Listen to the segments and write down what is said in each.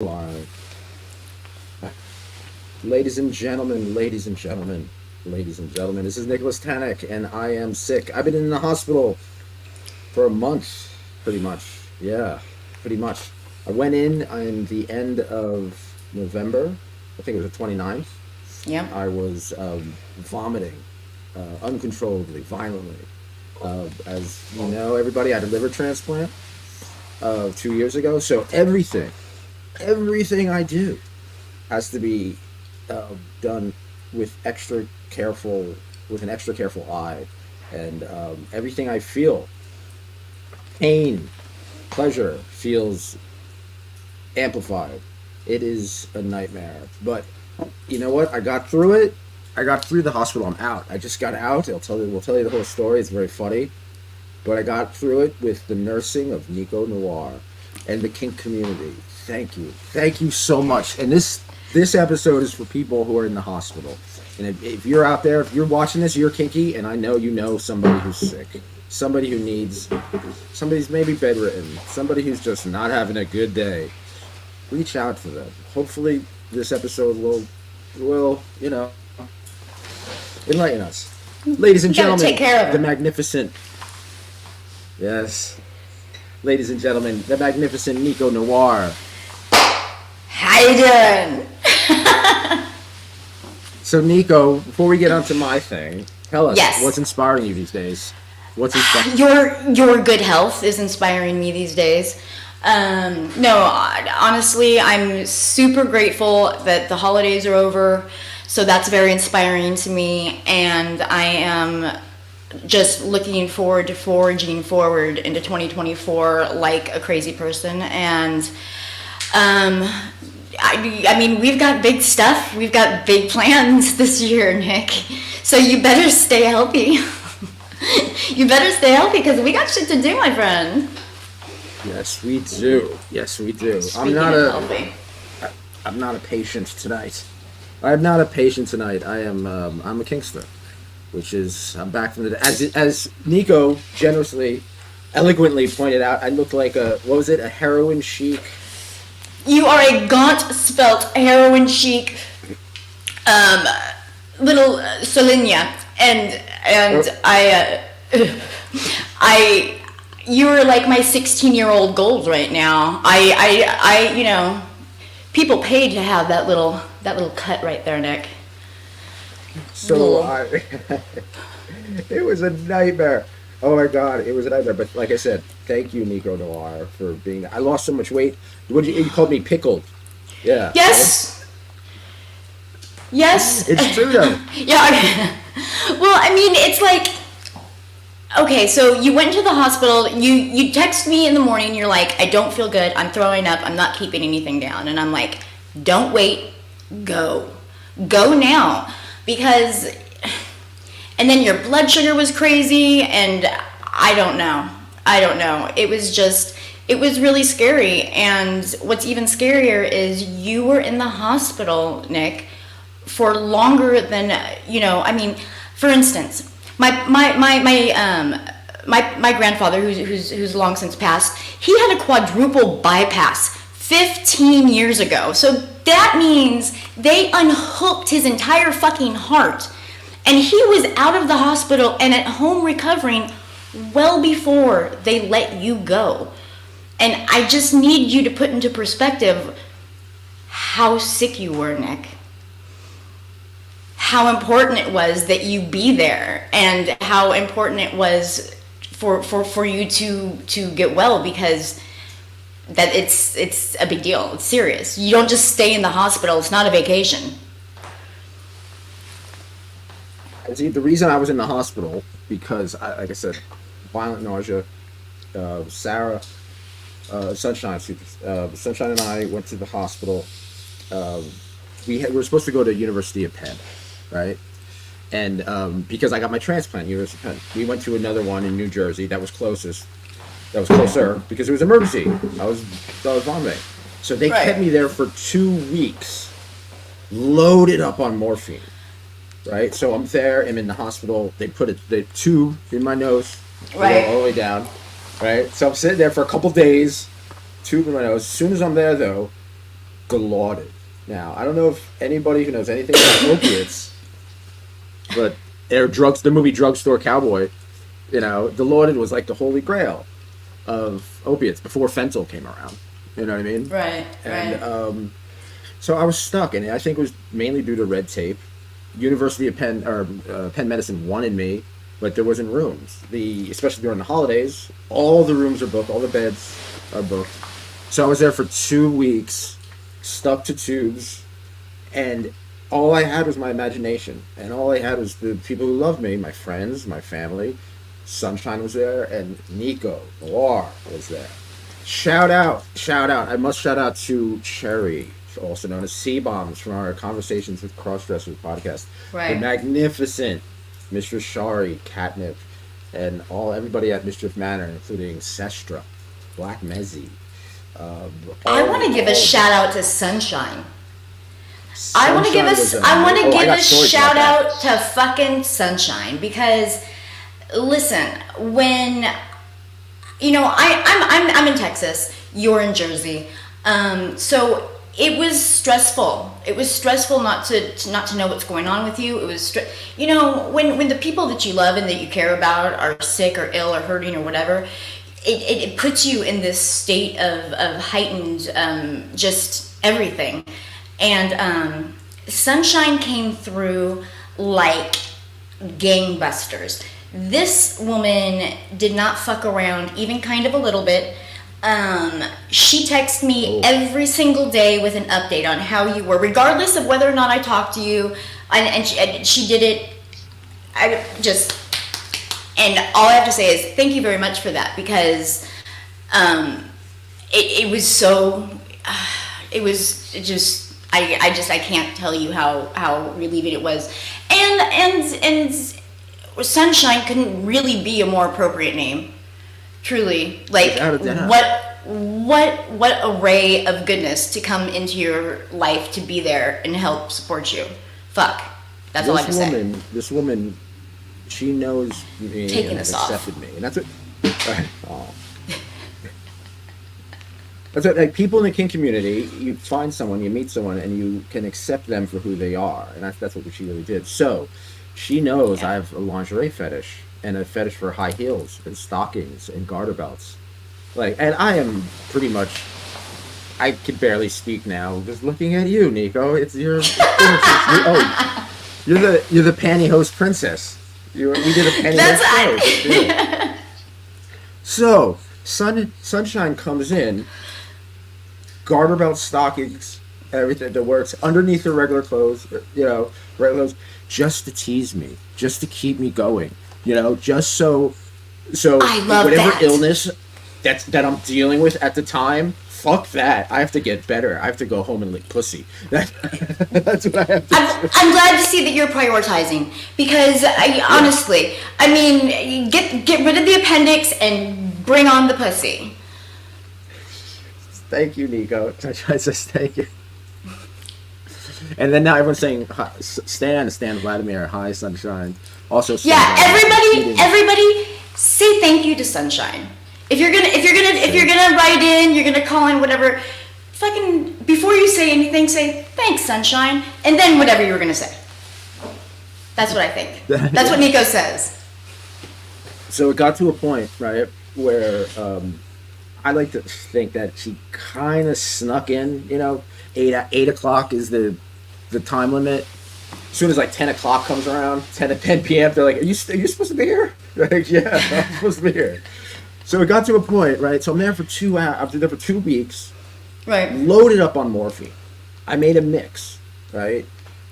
Live. Ladies and gentlemen, ladies and gentlemen, ladies and gentlemen, this is Nicholas Tanek, and I am sick. I've been in the hospital for a month, pretty much. Yeah, pretty much. I went in the end of November. I think it was the 29th. Yeah. I was vomiting uncontrollably, violently. As you know, everybody, I had a liver transplant 2 years ago, so everything I do has to be done with an extra careful eye, and everything I feel, pain, pleasure, feels amplified. It is a nightmare, but you know what? I got through it. I got through the hospital. I'm out. I just got out. We'll tell you the whole story. It's very funny, but I got through it with the nursing of Nicco Noire and the kink community. Thank you so much. And this episode is for people who are in the hospital. And if you're out there, if you're watching this, you're kinky, and I know you know somebody who's sick, somebody's maybe bedridden, somebody who's just not having a good day. Reach out to them. Hopefully, this episode will enlighten us. Ladies and gentlemen, take care of the them. magnificent, yes, ladies and gentlemen, the magnificent Nicco Noire. How you doing? So, Nicco, before we get onto my thing, tell us Yes. what's inspiring you these days. What's inspiring? Your good health is inspiring me these days. No, honestly, I'm super grateful that the holidays are over. So that's very inspiring to me, and I am just looking forward to forging forward into 2024 like a crazy person. And I mean, we've got big stuff. We've got big plans this year, Nick. So you better stay healthy. You better stay healthy because we got shit to do, my friend. Yes, we do. Yes, we do. Speaking of healthy. I'm not a patient tonight. I'm not a patient tonight. I'm a kinkster, which is I'm back from the as Nicco generously, eloquently pointed out. I look like a heroin chic. You are a gaunt, svelte, heroin chic, little Solinia, and you're like my 16-year-old gold right now. People paid to have that little cut right there, Nick. So it was a nightmare. Oh my god, it was a nightmare. But like I said, thank you, Nicco Noire, for being. I lost so much weight. You called me pickled? Yeah. Yes. Yes. It's true though. Yeah. Well, I mean, it's like, okay, so you went to the hospital. You text me in the morning. You're like, I don't feel good. I'm throwing up. I'm not keeping anything down. And I'm like, don't wait. Go now, because. And then your blood sugar was crazy, and I don't know. It was really scary. And what's even scarier is you were in the hospital, Nick, for longer than, I mean, for instance, my grandfather, who's long since passed, he had a quadruple bypass 15 years ago. So that means they unhooked his entire fucking heart. And he was out of the hospital and at home recovering well before they let you go. And I just need you to put into perspective how sick you were, Nick. How important it was that you be there, and how important it was for you to get well, because that it's a big deal. It's serious. You don't just stay in the hospital. It's not a vacation. See, the reason I was in the hospital because, like I said, violent nausea. Sarah, Sunshine and I went to the hospital. We were supposed to go to University of Penn, right? And because I got my transplant, University of Penn, we went to another one in New Jersey that was closer because it was emergency. I was vomiting, so they kept me there for 2 weeks, loaded up on morphine. Right, so I'm there. I'm in the hospital. They put the tube in my nose, right, all the way down. Right, so I'm sitting there for a couple days, tube in my nose. As soon as I'm there, though, Dilaudid. Now, I don't know if anybody who knows anything about opiates, but the movie Drugstore Cowboy, Dilaudid was like the holy grail of opiates before fentanyl came around. You know what I mean? Right. And Right. so I was stuck, and I think it was mainly due to red tape. University of Penn or Penn Medicine wanted me, but there wasn't rooms. Especially during the holidays, all the rooms are booked, all the beds are booked. So I was there for 2 weeks, stuck to tubes, and all I had was my imagination, and all I had was the people who loved me, my friends, my family. Sunshine was there, and Nicco Noire was there. Shout out! I must shout out to Cherry, also known as C-Bombs, from our Conversations with Crossdressers podcast. The Right. magnificent Mr. Shari, Catnip, and everybody at Mischief Manor, including Sestra, Black Mezzi. I want to give a shout out to Sunshine. I want to give Sunshine was I want to amazing. I give got a stories shout about out to fucking Sunshine because listen, when I'm in Texas, you're in Jersey. So it was stressful. It was stressful not to know what's going on with you. It was when the people that you love and that you care about are sick or ill or hurting or whatever, it puts you in this state of heightened just everything. And Sunshine came through like gangbusters. This woman did not fuck around even kind of a little bit. She texted me every single day with an update on how you were, regardless of whether or not I talked to you. And she did it. And all I have to say is thank you very much for that because it was so. It was just. I can't tell you how relieving it was, and Sunshine couldn't really be a more appropriate name. Truly, like what array of goodness to come into your life to be there and help support you. Fuck, that's all I have to say. This woman, she knows me Taking and this has off. accepted me, and that's what. Oh. That's what, like, people in the kink community, you find someone, you meet someone, and you can accept them for who they are, and that's what she really did. So, she knows I have a lingerie fetish and a fetish for high heels and stockings and garter belts, and I am pretty much. I can barely speak now just looking at you, Nicco. You're the pantyhose princess. We did a pantyhose show. So Sunshine comes in. Garter belt, stockings, everything that works underneath her regular clothes, regular clothes, just to tease me, just to keep me going, just so I love whatever that. illness that I'm dealing with at the time, fuck that. I have to get better. I have to go home and lick pussy. That's what I have to do. I'm glad to see that you're prioritizing because honestly, I mean, get rid of the appendix and bring on the pussy. Thank you, Nicco. I just thank you. And then now everyone's saying hi, Stan Vladimir, hi Sunshine. Also, Yeah, Vladimir, everybody, say thank you to Sunshine. If you're gonna write in, you're gonna call in, whatever. Fucking before you say anything, say thanks, Sunshine, and then whatever you were gonna say. That's what I think. That's what Nicco says. So it got to a point, right, where I like to think that she kind of snuck in. 8 o'clock is the time limit. As soon as 10 o'clock comes around, 10 p.m., they're like, are you supposed to be here? Like, yeah, I'm supposed to be here. So it got to a point, right? So I'm there for 2 hours. After there for 2 weeks, Right. loaded up on morphine. I made a mix, right,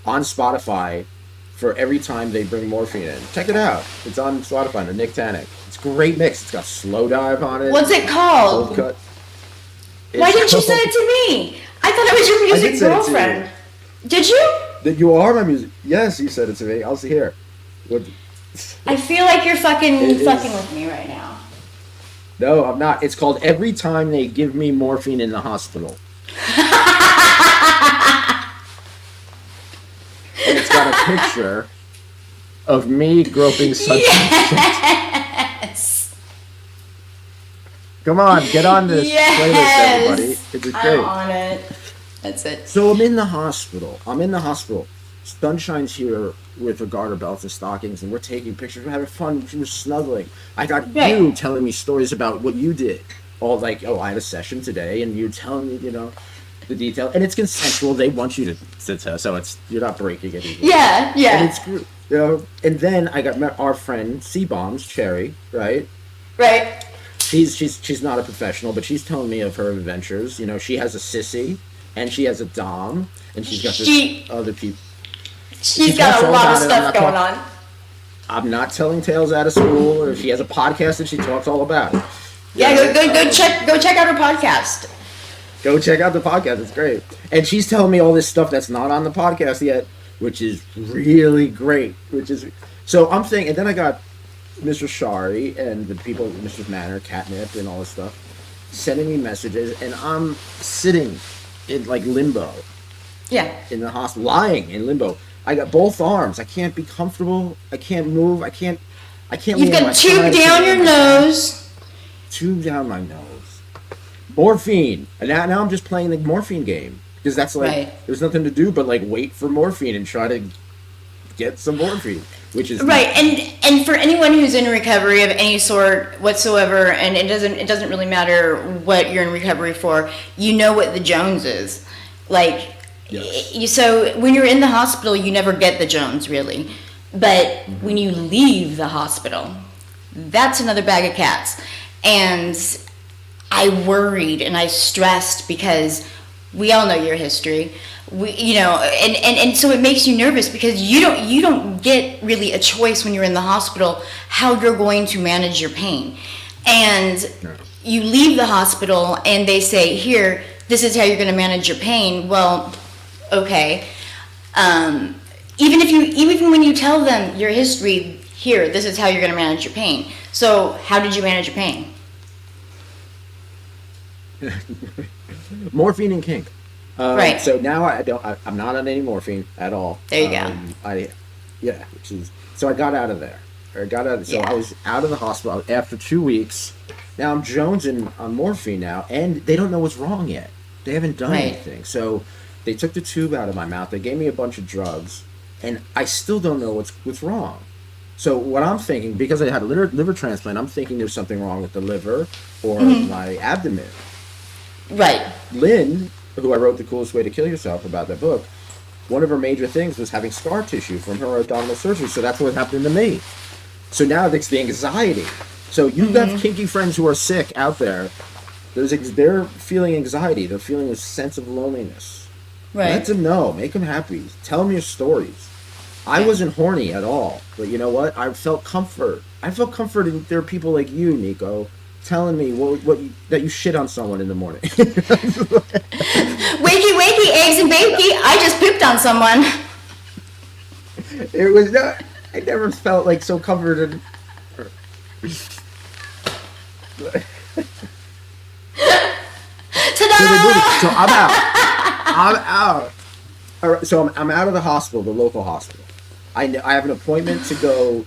on Spotify for every time they bring morphine in. Check it out. It's on Spotify, the Nick Tanek. It's a great mix. It's got slow dive on it. What's it called? Cold cut. Why didn't you send it to me? I thought it was your music did send it to girlfriend. Did you? That you are my music. Yes, you said it to me. I'll see here. What? I feel like you're fucking It is. with me right now. No, I'm not. It's called Every Time They Give Me Morphine in the Hospital. And it's got a picture of me groping Sunshine. Yes. Come on, get on this playlist, everybody. It's I'm great. on it. That's it. So I'm in the hospital. Sunshine's here with her garter belts and stockings, and we're taking pictures. We're having fun. We're snuggling. I got Right. you telling me stories about what you did. All like, oh, I had a session today, and you're telling me, the detail, and it's consensual. They want you to tell, so you're not breaking anything. Yeah, And yeah. it's good, And then I got our friend C Bombs Cherry, right? Right. She's not a professional, but she's telling me of her adventures. She has a sissy, and she has a dom, and she's got this She other people. She she's talks got a all lot of about it. stuff going on. I'm not telling tales out of school. Or she has a podcast and she talks all about it. Yeah, go check out her podcast. Go check out the podcast. It's great. And she's telling me all this stuff that's not on the podcast yet, which is really great. So I'm thinking, and then I got Mr. Shari and the people, Mr. Manor, Catnip, and all this stuff, sending me messages, and I'm sitting in like limbo Yeah. in the hospital, lying in limbo. I got both arms. I can't be comfortable. I can't move. I can't. You've lean on my got tube side. down your nose. Tube down my nose. Morphine. And now I'm just playing the morphine game because that's like Right. there's nothing to do but like wait for morphine and try to get some morphine, which is Right, and for anyone who's in recovery of any sort whatsoever, and it doesn't really matter what you're in recovery for, you know what the Jones is. Like, Yes. so when you're in the hospital, you never get the Jones really, but when you leave the hospital, that's another bag of cats. And I worried and I stressed because we all know your history. And so it makes you nervous because you don't get really a choice when you're in the hospital how you're going to manage your pain. And you leave the hospital and they say, here, this is how you're going to manage your pain. Well, okay. Even when you tell them your history, here, this is how you're going to manage your pain. So how did you manage your pain? Morphine and kink. Right. So now I'm not on any morphine at all. There you go. So I got out of there. So I was out of the hospital after 2 weeks. Now I'm jonesing on morphine now, and they don't know what's wrong yet. They haven't done anything. So they took the tube out of my mouth. They gave me a bunch of drugs, and I still don't know what's wrong. So what I'm thinking, because I had a liver transplant, I'm thinking there's something wrong with the liver or my abdomen. Right. Lynn, who I wrote The Coolest Way to Kill Yourself about that book, one of her major things was having scar tissue from her abdominal surgery. So that's what happened to me. So now it's the anxiety. So you've got kinky friends who are sick out there. They're feeling anxiety. They're feeling a sense of loneliness. Right. Let them know. Make them happy. Tell them your stories. I wasn't horny at all. But you know what? I felt comfort. I felt comfort in there are people like you, Nico, telling me that you shit on someone in the morning. Wakey, wakey, eggs and bakey. I just pooped on someone. It was not. I never felt like so comforted. Ta-da! So I'm out. I'm out. All right, so I'm out of the hospital, the local hospital. I have an appointment to go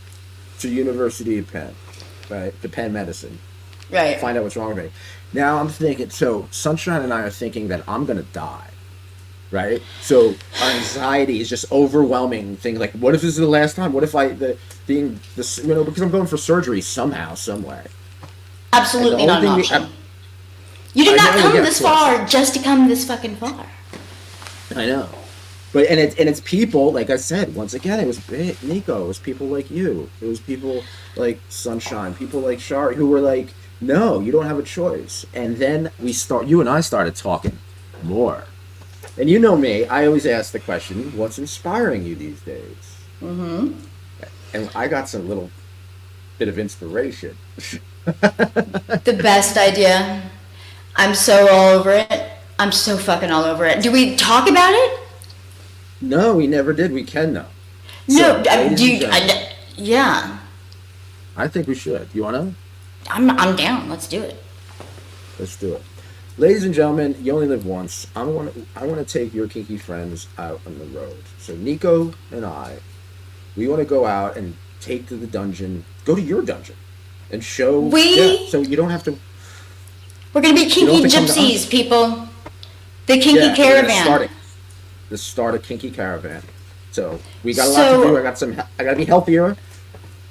to University of Penn, right? To Penn Medicine. Right. Find out what's wrong with me. Now I'm thinking. So Sunshine and I are thinking that I'm gonna die. Right? So our anxiety is just overwhelming. Things like, what if this is the last time? What if because I'm going for surgery somehow, some way. Absolutely not an option. You did not come this far just to come this fucking far. I know. But it's people, like I said, once again, it was Nico, it was people like you. It was people like Sunshine, people like Shari, who were like, no, you don't have a choice. And then you and I started talking more. And you know me, I always ask the question, what's inspiring you these days? Mm-hmm. And I got some little bit of inspiration. The best idea. I'm so all over it. I'm so fucking all over it. Do we talk about it? No, we never did. We can though. No, So, yeah. I think we should. You want to? I'm down. Let's do it. Let's do it. Ladies and gentlemen, you only live once. I want to take your kinky friends out on the road. So Nico and we want to go out and take to the dungeon. Go to your dungeon and show. So you don't have to. We're gonna be kinky gypsies, people. The Kinky Yeah, we're gonna Caravan. start a kinky caravan. So we got a lot to do. So I gotta be healthier,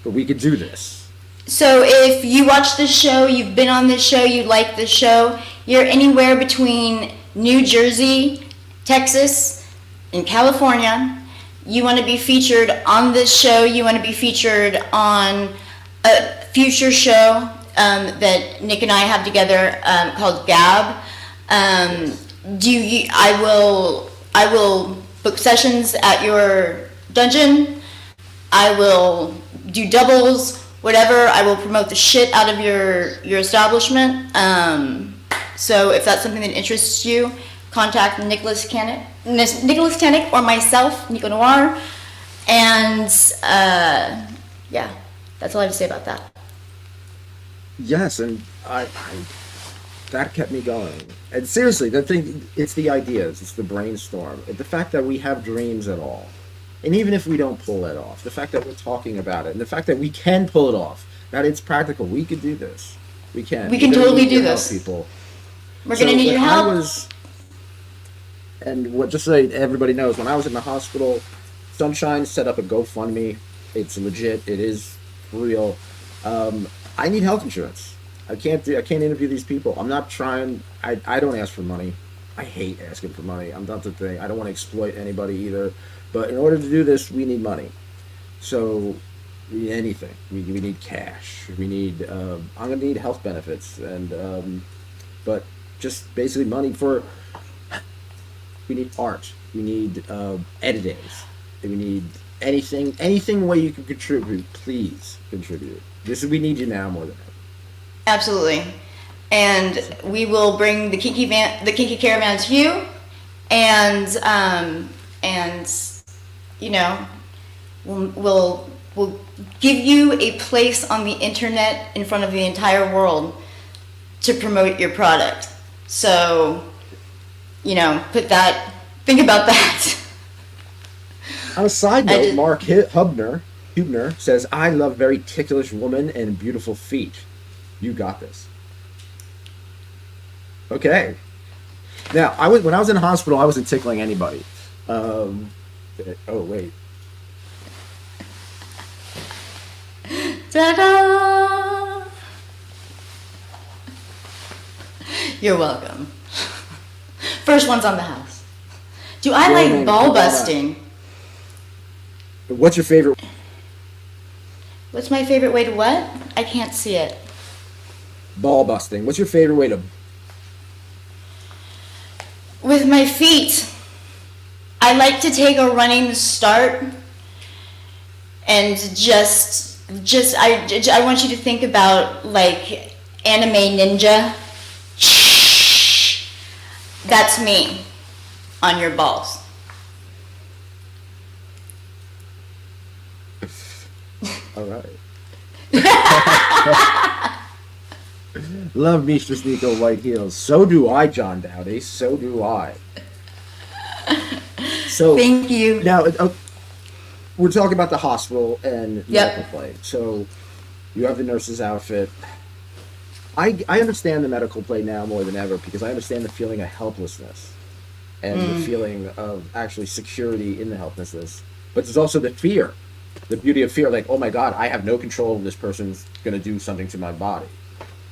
but we could do this. So if you watch this show, you've been on this show, you like this show, you're anywhere between New Jersey, Texas, and California, you want to be featured on this show, you want to be featured on a future show that Nick and I have together called Gab. I will book sessions at your dungeon. I will do doubles, whatever. I will promote the shit out of your establishment. So if that's something that interests you, contact Nicholas Tanek or myself, Nicco Noire. And yeah, that's all I have to say about that. Yes, and I that kept me going. And seriously, the thing, it's the ideas, it's the brainstorm, the fact that we have dreams at all. And even if we don't pull it off, the fact that we're talking about it, and the fact that we can pull it off, that it's practical, we could do this. We can. We can We're gonna totally need do your help, this. people. We're So gonna need when your I help. was, and what just so everybody knows, when I was in the hospital, Sunshine set up a GoFundMe. It's legit. It is real. I need health insurance. I can't interview these people. I'm not trying. I don't ask for money. I hate asking for money. I'm not the thing. I don't want to exploit anybody either. But in order to do this, we need money. So we need anything. We need cash. We need. I'm gonna need health benefits, and but just basically money for. We need art. We need editing. We need anything way you can contribute. Please contribute. We need you now more than ever. Absolutely. And we will bring the Kinky Caravan to you, and you know, we'll give you a place on the internet in front of the entire world to promote your product. So, you know, think about that. On a side I note, just- Mark Hubner says, "I love very ticklish woman and beautiful feet. You got this." Okay. Now, when I was in the hospital, I wasn't tickling anybody. Oh wait. Ta-da! You're welcome. First one's on the house. Do I Your like name- ball busting? What's your favorite? What's my favorite way to what? I can't see it. Ball busting. What's your favorite way to? With my feet, I like to take a running start and I want you to think about like anime ninja. That's me on your balls. All right. Love Mistress Nico White Heels. So do I, John Dowdy. So do I. So Thank you. now we're talking about the hospital and Yep. medical play. So you have the nurse's outfit. I understand the medical play now more than ever because I understand the feeling of helplessness and the feeling of actually security in the helplessness. But there's also the fear, the beauty of fear. Like, oh my God, I have no control of this person's going to do something to my body.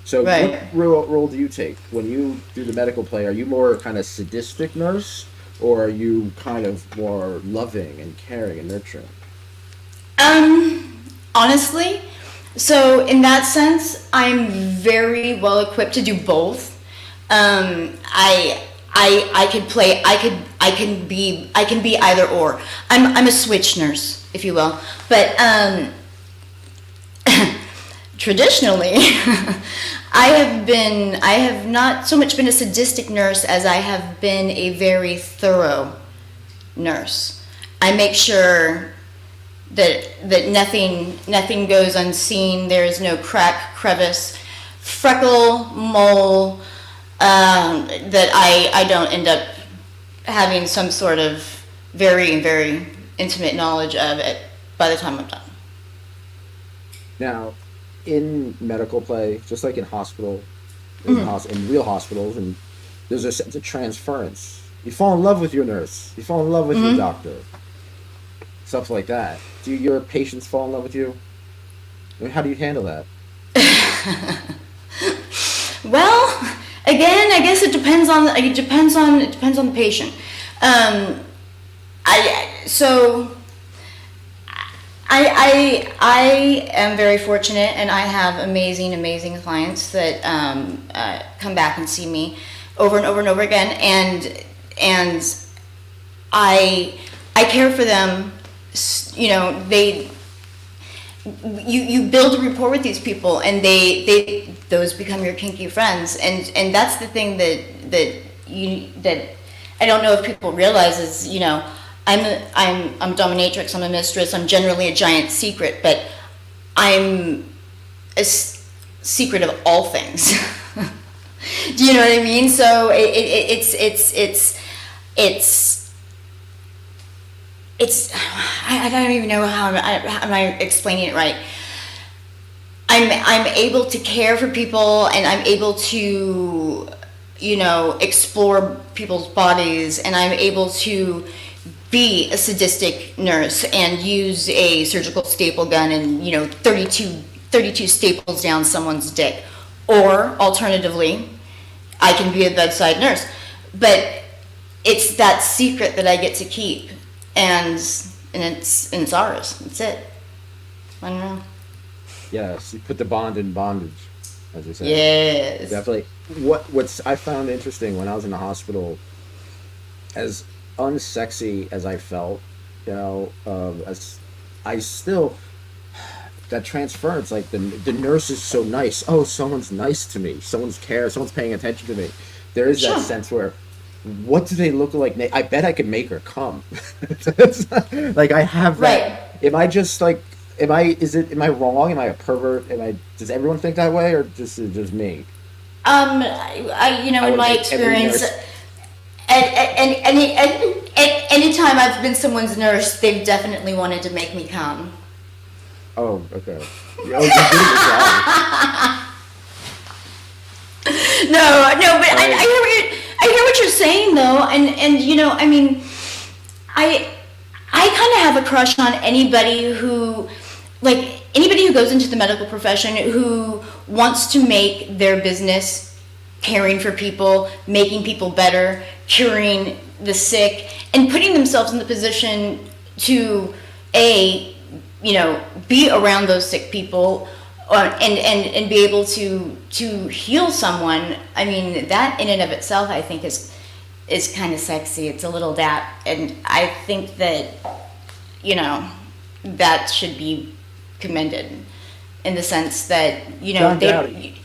So Right. what role do you take when you do the medical play? Are you more kind of sadistic nurse, or are you kind of more loving and caring and nurturing? Honestly, so in that sense, I'm very well equipped to do both. I could play. I can be either or. I'm a switch nurse, if you will. But traditionally, I have not so much been a sadistic nurse as I have been a very thorough nurse. I make sure that nothing goes unseen. There is no crack, crevice, freckle, mole that I don't end up having some sort of very, very intimate knowledge of it by the time I'm done. Now, in medical play, just like in hospital, in real hospitals, and There's a sense of transference. You fall in love with your nurse. You fall in love with your doctor. Stuff like that. Do your patients fall in love with you? I mean, how do you handle that? Well, again, I guess it depends on the patient. So I am very fortunate, and I have amazing clients that come back and see me over and over and over again, and I care for them. You know, you build a rapport with these people, and those become your kinky friends, and that's the thing that I don't know if people realize is, you know, I'm a dominatrix, I'm a mistress, I'm generally a giant secret, but I'm a secret of all things. Do you know what I mean? So it's I don't even know how am I explaining it right. I'm able to care for people, and I'm able to, you know, explore people's bodies, and I'm able to be a sadistic nurse and use a surgical staple gun and, you know, 32 staples down someone's dick. Or alternatively, I can be a bedside nurse. But it's that secret that I get to keep, and it's ours. That's it. I don't know. Yes, you put the bond in bondage, as you say. Yes. Definitely. What's I found interesting when I was in the hospital, as unsexy as I felt, you know, as I still, that transference, like the nurse is so nice. Oh, someone's nice to me. Someone's paying attention to me. There is that Sure. sense where, what do they look like? I bet I could make her come. Like I have that. Right. Am I just like? Am I wrong? Am I a pervert? Does everyone think that way, or just me? You know, I in would my make every experience, nurse. anytime I've been someone's nurse, they've definitely wanted to make me come. Oh, okay. Oh, you're doing your job. No, but Right. I hear what you're saying though, and you know, I mean, I kind of have a crush on anybody who, like anybody who goes into the medical profession who wants to make their business caring for people, making people better, curing the sick, and putting themselves in the position to you know, be around those sick people, and be able to heal someone. I mean, that in and of itself, I think is kind of sexy. It's a little dap, and I think that, you know, that should be commended in the sense that, you know, John Dowdy.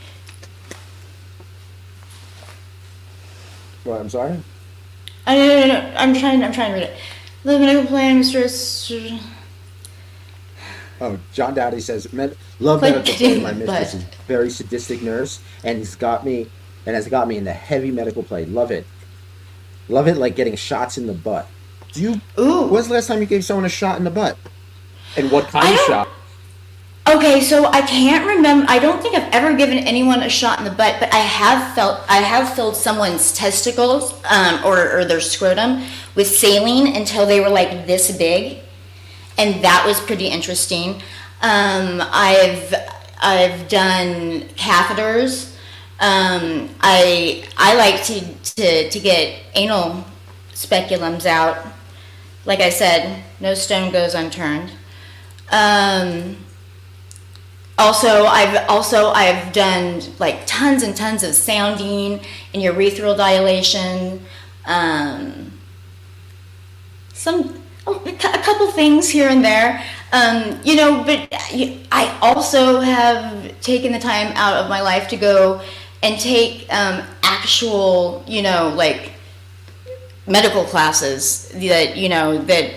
What? I'm sorry. No, I'm trying to read it. The medical plan, mistress. Oh, John Dowdy says, "Love Like medical play. My getting mistress is butt. very sadistic nurse, and has got me in the heavy medical play. Love it, like getting shots in the butt. Do you? Ooh. When's the last time you gave someone a shot in the butt? And what kind I of don't. shot? Okay, so I can't remember. I don't think I've ever given anyone a shot in the butt, but I have filled someone's testicles, or their scrotum with saline until they were like this big, and that was pretty interesting. I've done catheters. I like to get anal speculums out. Like I said, no stone goes unturned. I've done like tons and tons of sounding and urethral dilation. A couple things here and there. You know, but I also have taken the time out of my life to go and take actual, you know, like medical classes that, you know, that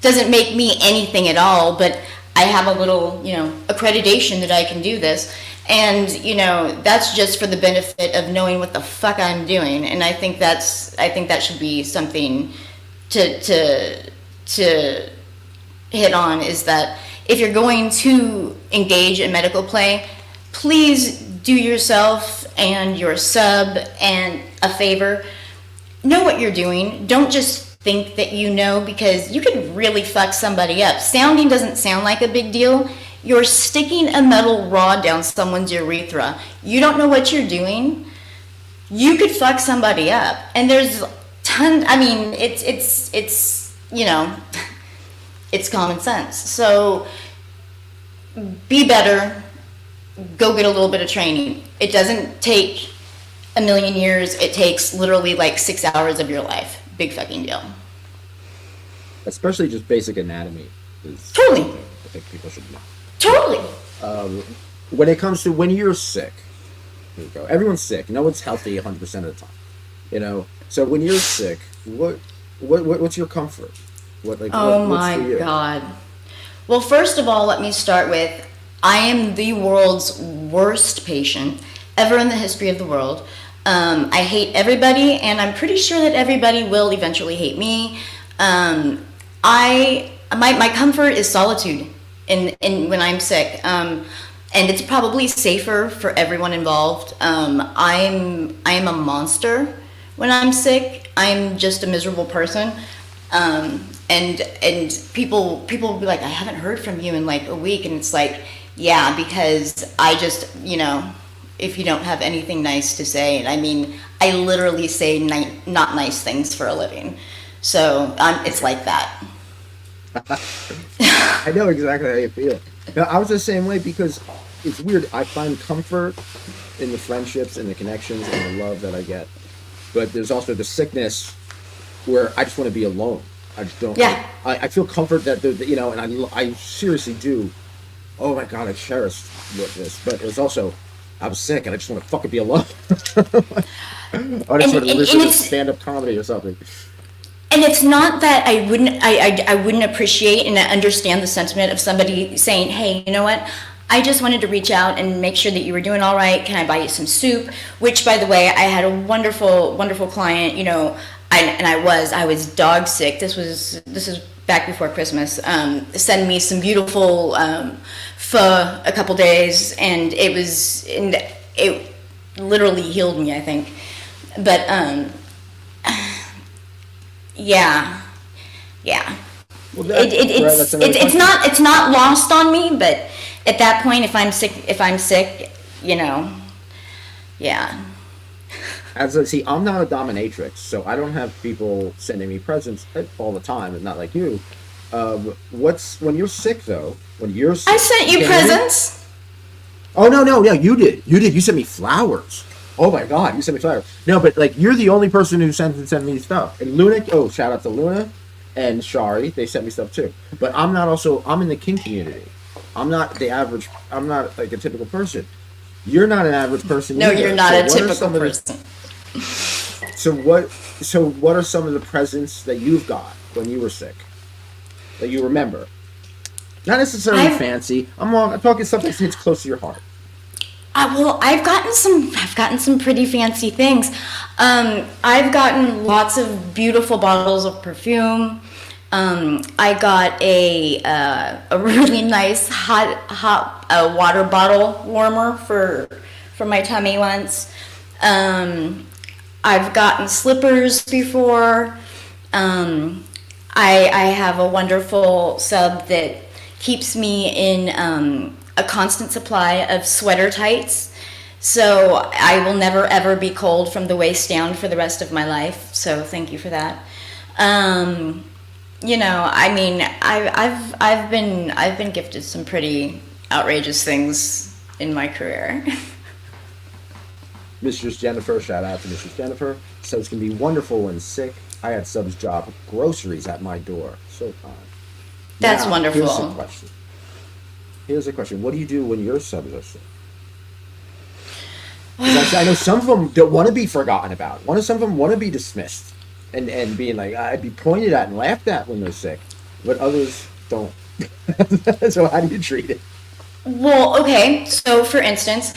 doesn't make me anything at all, but I have a little, you know, accreditation that I can do this. And, you know, that's just for the benefit of knowing what the fuck I'm doing. And I think that should be something to hit on, is that if you're going to engage in medical play, please do yourself and your sub and a favor. Know what you're doing. Don't just think that you know, because you could really fuck somebody up. Sounding doesn't sound like a big deal. You're sticking a metal rod down someone's urethra. You don't know what you're doing. You could fuck somebody up. And there's tons, I mean, it's you know, it's common sense. So be better. Go get a little bit of training. It doesn't take a million years. It takes literally like 6 hours of your life. Big fucking deal. Especially just basic anatomy is Totally. something I think people should know. Totally. When it comes to when you're sick, here we go. Everyone's sick. No one's healthy 100% of the time. You know. So when you're sick, what's your comfort? Oh my God. Well, first of all, let me start with, I am the world's worst patient ever in the history of the world. I hate everybody, and I'm pretty sure that everybody will eventually hate me. My comfort is solitude in when I'm sick, and it's probably safer for everyone involved. I am a monster when I'm sick. I'm just a miserable person, and people will be like, I haven't heard from you in like a week, and it's like, yeah, because I just, you know, if you don't have anything nice to say, and I mean, I literally say not nice things for a living, so it's like that. I know exactly how you feel. No, I was the same way, because it's weird. I find comfort in the friendships and the connections and the love that I get, but there's also the sickness where I just want to be alone. I just don't. Yeah. I feel comfort that you know, and I seriously do. Oh my God, I cherish this, but it was also, I was sick and I just want to fucking be alone. I just want to listen to stand-up comedy or something. And it's not that I wouldn't appreciate and understand the sentiment of somebody saying, hey, you know what? I just wanted to reach out and make sure that you were doing all right. Can I buy you some soup? Which, by the way, I had a wonderful, wonderful client, you know, I was dog sick. This is back before Christmas. Send me some beautiful pho a couple days, and it literally healed me, I think. But yeah. Well, it's not lost on me, but at that point, if I'm sick, you know, yeah. See, I'm not a dominatrix, so I don't have people sending me presents all the time, and not like you. When you're sick though? When you're sick, I sent you presents. Oh no, you did. You sent me flowers. Oh my God, you sent me flowers. No, but like, you're the only person who sent me stuff. And Luna, shout out to Luna and Shari, they sent me stuff too. But I'm in the kink community. I'm not the average. I'm not like a typical person. You're not an average person. No, either. you're not a typical person. So what are some of the presents that you've got when you were sick that you remember? Not necessarily fancy. I'm talking something that hits close to your heart. Well, I've gotten some pretty fancy things. I've gotten lots of beautiful bottles of perfume. I got a really nice hot water bottle warmer for my tummy once. I've gotten slippers before. I have a wonderful sub that keeps me in a constant supply of sweater tights. So I will never ever be cold from the waist down for the rest of my life. So thank you for that. You know, I mean, I've been gifted some pretty outrageous things in my career. Mistress Jennifer, shout out to Mistress Jennifer. Subs can be wonderful when sick. I had subs drop groceries at my door. So kind. That's wonderful. Here's a question. What do you do when your subs are sick? I know some of them don't want to be forgotten about. Some of them want to be dismissed and being like, I'd be pointed at and laughed at when they're sick. But others don't. So how do you treat it? Well, okay. So for instance,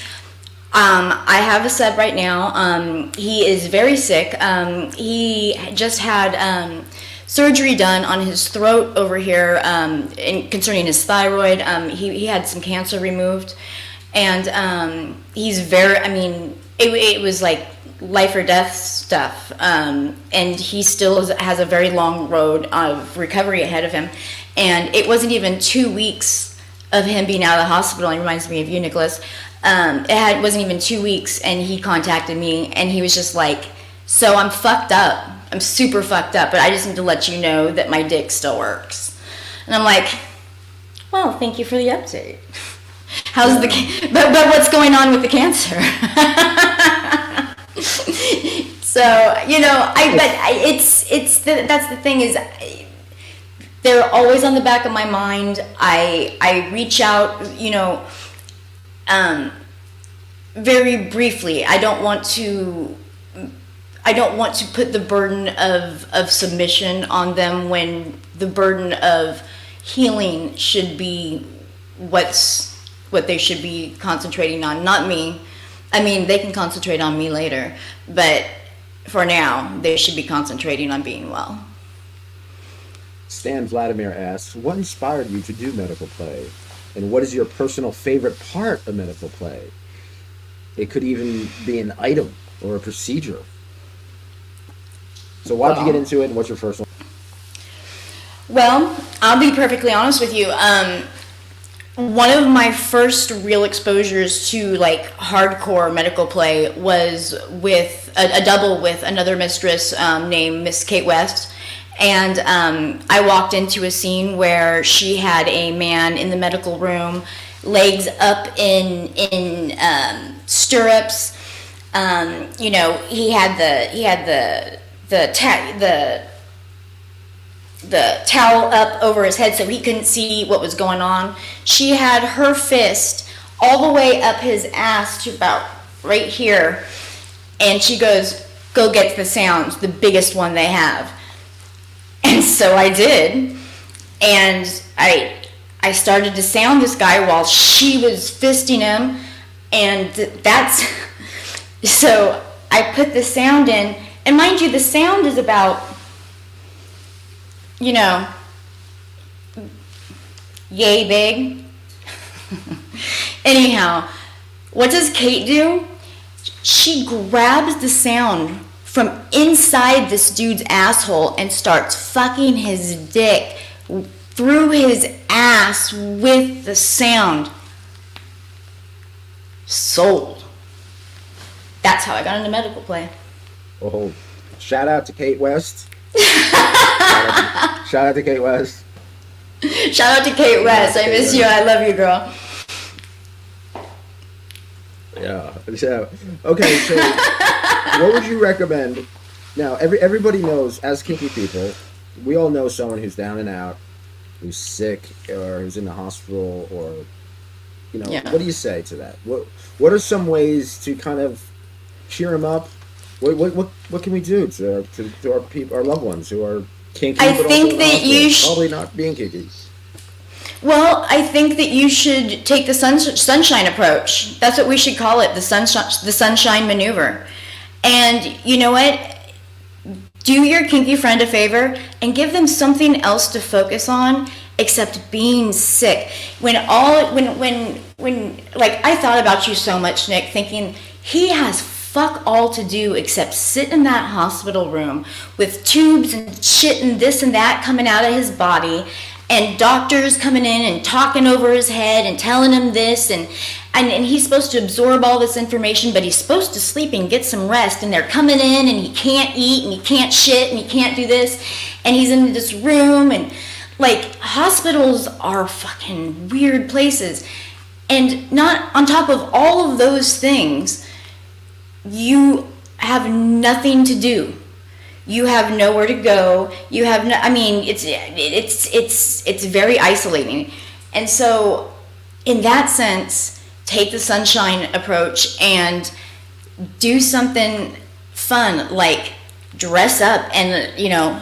I have a sub right now. He is very sick. He just had surgery done on his throat over here concerning his thyroid. He had some cancer removed. And he's very, I mean, it was like life or death stuff. And he still has a very long road of recovery ahead of him. And it wasn't even 2 weeks of him being out of the hospital. It reminds me of you, Nicholas. It wasn't even 2 weeks, and he contacted me, and he was just like, so I'm fucked up. I'm super fucked up, but I just need to let you know that my dick still works. And I'm like, well, thank you for the update. How's but what's going on with the cancer? So, you know, that's the thing is, they're always on the back of my mind. I reach out, you know, very briefly. I don't want to put the burden of submission on them when the burden of healing should be what they should be concentrating on, not me. I mean, they can concentrate on me later, but for now, they should be concentrating on being well. Stan Vladimir asks, what inspired you to do medical play? And what is your personal favorite part of medical play? It could even be an item or a procedure. So why did you get into it, and what's your first one? Well, I'll be perfectly honest with you. One of my first real exposures to like hardcore medical play was with a double with another mistress named Miss Kate West. And I walked into a scene where she had a man in the medical room, legs up in stirrups. You know, he had the towel up over his head so he couldn't see what was going on. She had her fist all the way up his ass to about right here, and she goes, "Go get the sounds, the biggest one they have." And so I did, and I started to sound this guy while she was fisting him, and that's, so I put the sound in, and mind you, the sound is about, you know, yay big. Anyhow, what does Kate do? She grabs the sound from inside this dude's asshole and starts fucking his dick through his ass with the sound. Sold. That's how I got into medical play. Oh, shout out to Kate West. Shout out to Kate West. Shout out to Kate West. I miss you. I love you, girl. Yeah. Okay, so what would you recommend? Now, everybody knows, as kinky people, we all know someone who's down and out, who's sick, or who's in the hospital, or, you know, What do you say to that? What are some ways to kind of cheer them up? What can we do to our people, our loved ones who are kinky? I think that you probably not being kinky. Well, I think that you should take the sunshine approach. That's what we should call it, the sunshine maneuver. And you know what? Do your kinky friend a favor and give them something else to focus on except being sick. When like, I thought about you so much, Nick, thinking he has fuck all to do except sit in that hospital room with tubes and shit and this and that coming out of his body, and doctors coming in and talking over his head and telling him this, and he's supposed to absorb all this information, but he's supposed to sleep and get some rest, and they're coming in and he can't eat and he can't shit and he can't do this, and he's in this room, and like, hospitals are fucking weird places. And not on top of all of those things, you have nothing to do. You have nowhere to go. You have no, I mean, it's very isolating. And so in that sense, take the sunshine approach and do something fun, like dress up, and you know,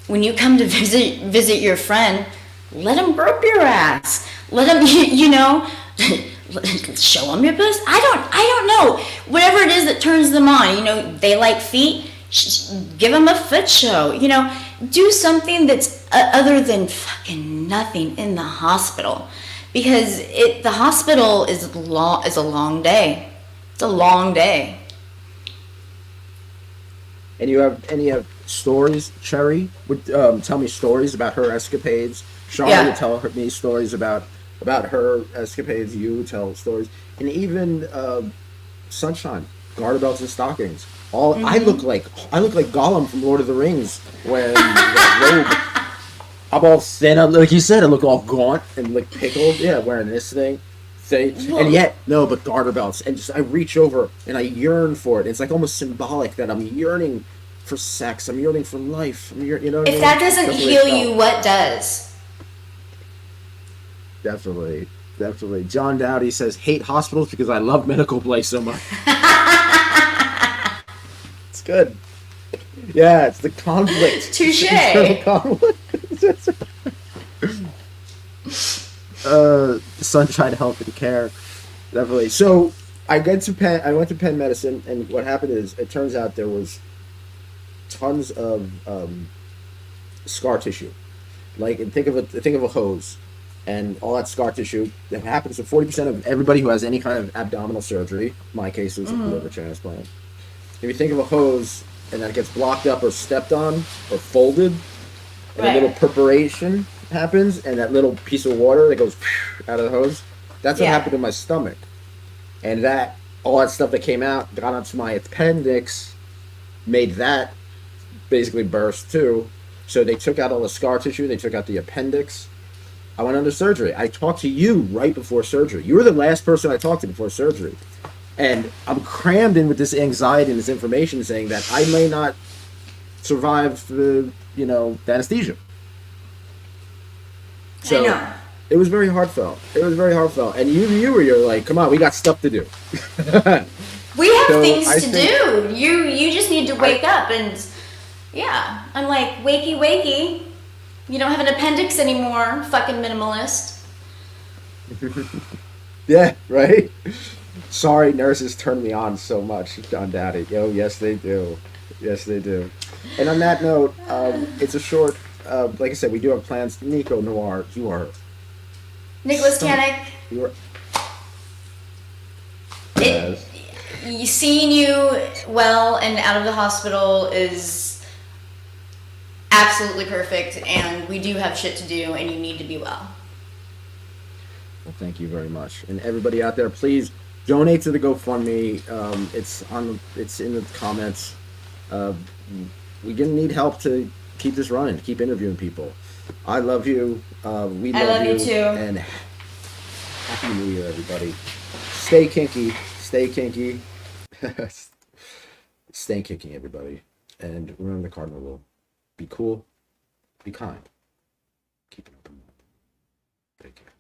when you come to visit your friend, let him grope your ass. Let him, you know, show them your pussy. I don't know. Whatever it is that turns them on. You know, they like feet. Give them a foot show. You know, do something that's other than fucking nothing in the hospital, because the hospital is a long day. It's a long day. And you have stories, Cherry would tell me stories about her escapades. Charlotte would Yeah. tell me stories about her escapades. You would tell stories, and even Sunshine, garter belts and stockings. All I look like Gollum from Lord of the Rings wearing that robe. I'm all thin, like you said. I look all gaunt and like pickled. Yeah, wearing this thing. And Well, yet, no, but garter belts. And just I reach over and I yearn for it. It's like almost symbolic that I'm yearning for sex. I'm yearning for life. You know what I if mean? that doesn't That's what it heal you, felt. what does? Definitely, definitely. John Dowdy says, "Hate hospitals because I love medical play so much." It's good. Yeah, it's the conflict. It's the internal Touche. conflict. Sunshine Health and Care. Definitely. So I went to Penn Medicine, and what happened is, it turns out there was tons of scar tissue. Like, and think of a hose, and all that scar tissue that happens to 40% of everybody who has any kind of abdominal surgery. My case was a liver transplant. If you think of a hose and that gets blocked up or stepped on or folded, and a little Right. perforation happens, and that little piece of water that goes out of the hose, that's what Yeah. happened to my stomach. And that all that stuff that came out got onto my appendix, made that basically burst too. So they took out all the scar tissue, they took out the appendix. I went under surgery. I talked to you right before surgery. You were the last person I talked to before surgery. And I'm crammed in with this anxiety and this information saying that I may not survive the anesthesia. I So know. it was very heartfelt. It was very heartfelt. And you're like, come on, we got stuff to do. We have So things I to think do. You just need to I wake up and yeah. I'm like, wakey wakey. You don't have an appendix anymore, fucking minimalist. yeah, right? Sorry, nurses turn me on so much, John Daddy. Yo, yes they do. Yes they do. And on that note, it's a short like I said, we do have plans. Nicco Noire, you are Nicholas stunning. Tanek, You are it yes. seeing you well and out of the hospital is absolutely perfect, and we do have shit to do and you need to be well. Well, thank you very much. And everybody out there, please donate to the GoFundMe. It's in the comments. Uh, we're gonna need help to keep this running, to keep interviewing people. I love you. We I love love you you. too. And happy New Year, everybody. Stay kinky. Stay kinky. Stay kinky, everybody. And remember the cardinal rule: be cool, be kind, keep it open. Take care.